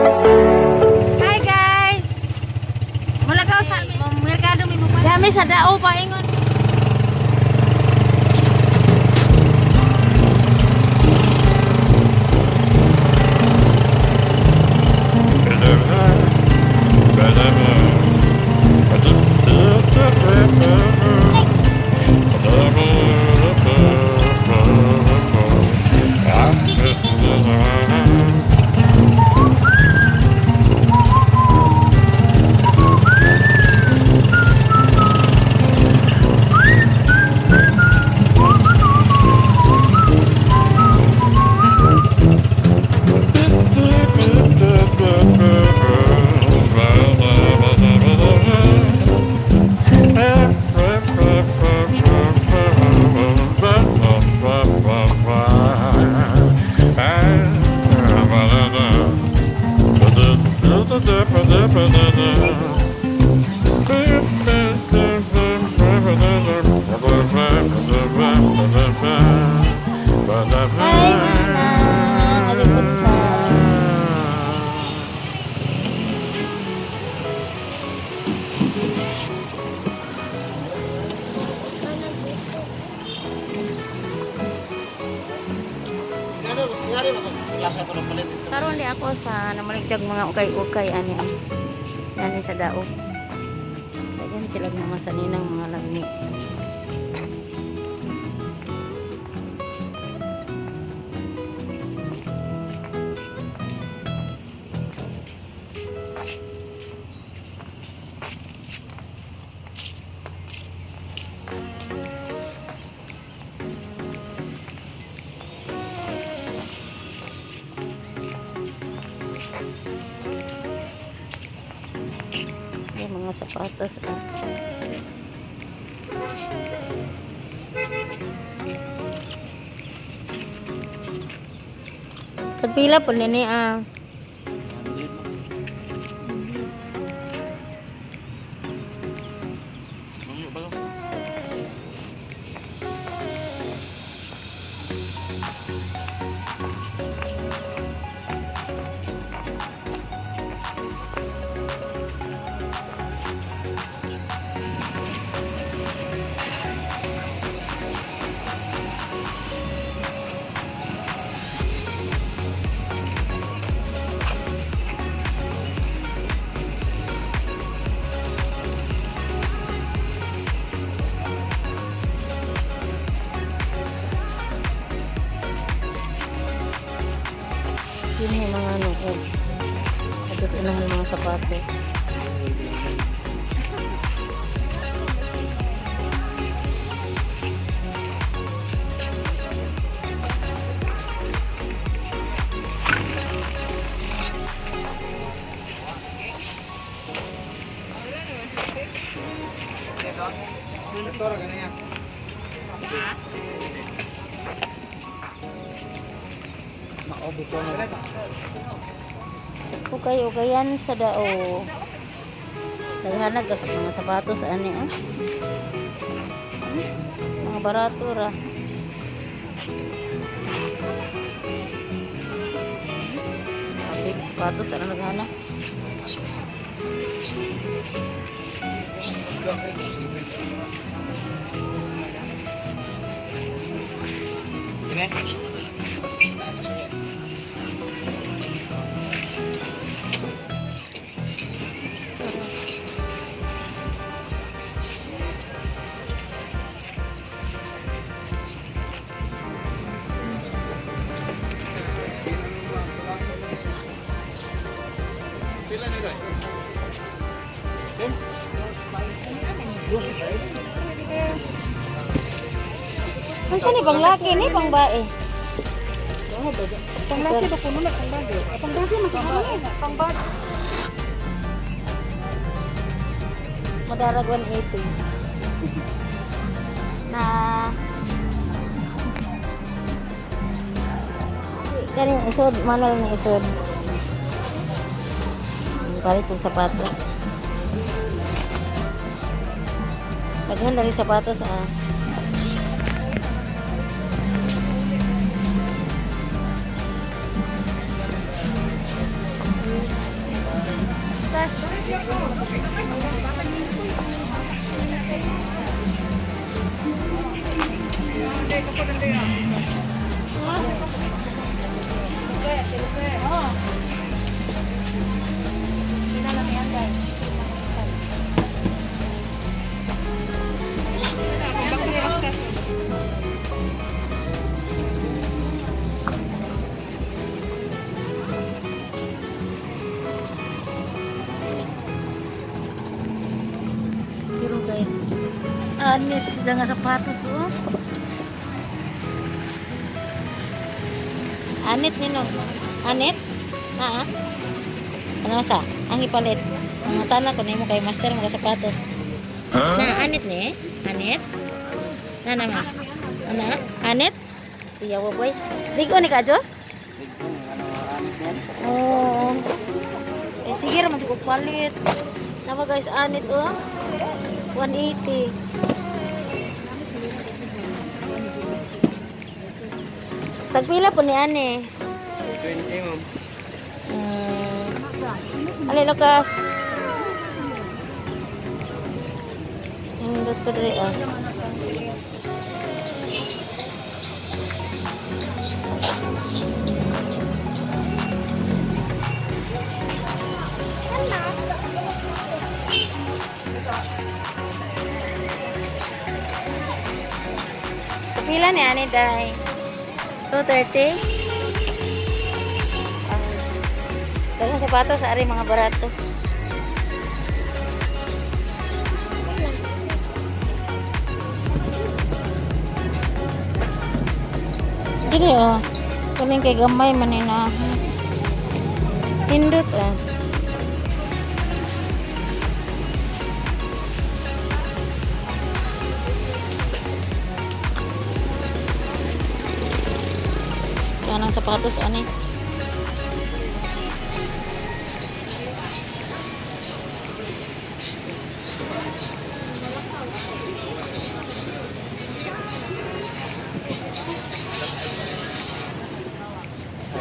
Hi guys! Mulagaw sa amin. Merkado may mukha. Dami sa dao pa ingon. Karon di ako sa namaligtag mga ukay-ukay ani nani sa daog. Dagan sila mga saninang mga lagmi. Mga sapatos Pagpila po nini yun yung mga ano ko. Tapos unahan mga sapatos. Ukay-ukayan sa dao. Naghanag ka sa mga sapatos ani mga barato ra. Sapatos ano naghanag? Masa ni pang laki ni pang bae? Pang laki to kuno na pang bae. Pang bae mas mahal pang bae. Madarag 180. Na kani isod manal ni isod. Palit ng sapatos. Daghan dari sapatos Lukas. Pero guys, anit sila nga sapatos oh. Anit nino. Anit? Ha? Ano sa? Ang ipalit. Ang tanan ko nimo kay master mga sapatos. Na anit ni? Anit? Na naman. Ana? Anit? Iya wo boy. Ligo ni kajo? Oh. Sige ra man ko palit. Nama guys anit oh. 180. Tagpila po ni ane. 20 ma'am. Ali Lukas. Indot ko diri oh. Pila ni ane day? 230. Dalang sapatos sa ari mga barato. Dili oh. Kaling kay gamay man ni na. Hindot oh. Yan ang sapatos ani.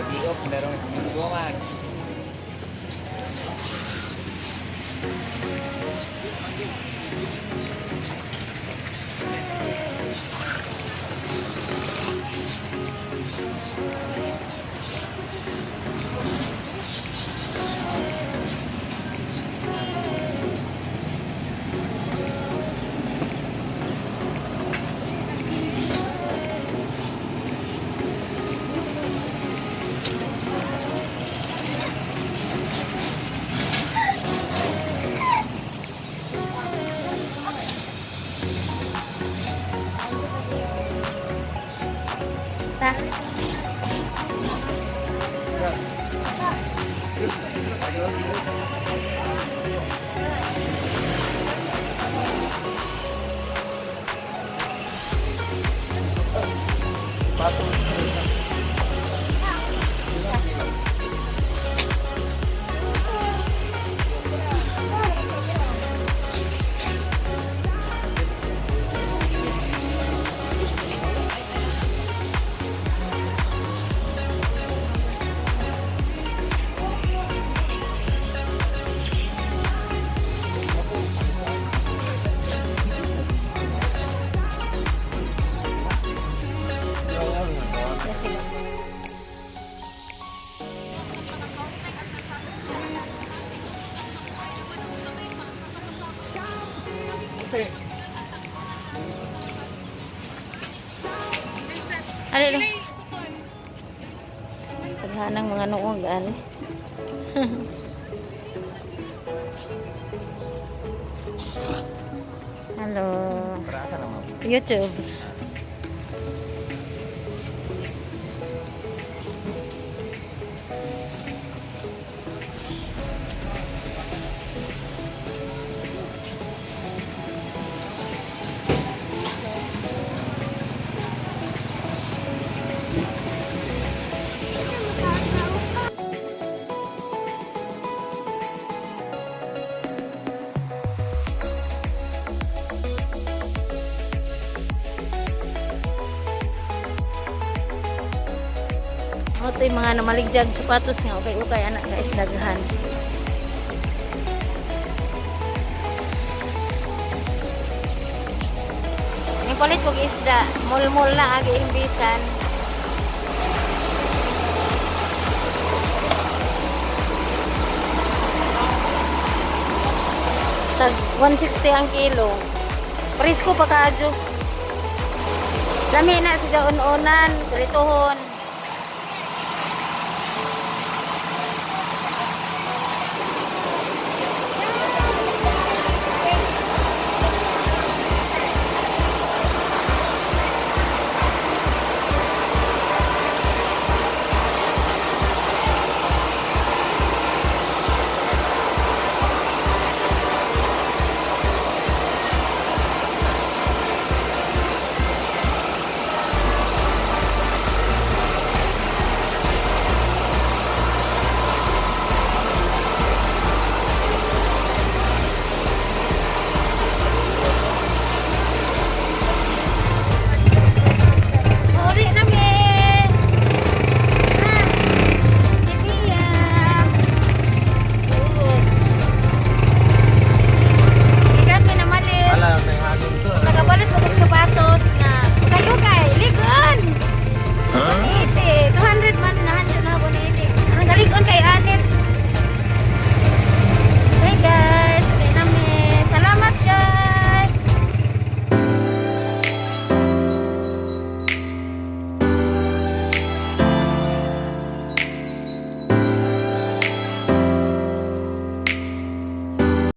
Di op meron buwan. Ta. Ali lang. Paghanang mga nuog ani. Hello. Perasa na ma'am. YouTube. Ito yung mga namaligjag sapatos nga. Okay, anak guys, daghan. Yung palit kong isda, mul-mul na agi imbisan. Tag 160 ang kilo. Presko pa kadyo. Lami na sa unan, prituhon.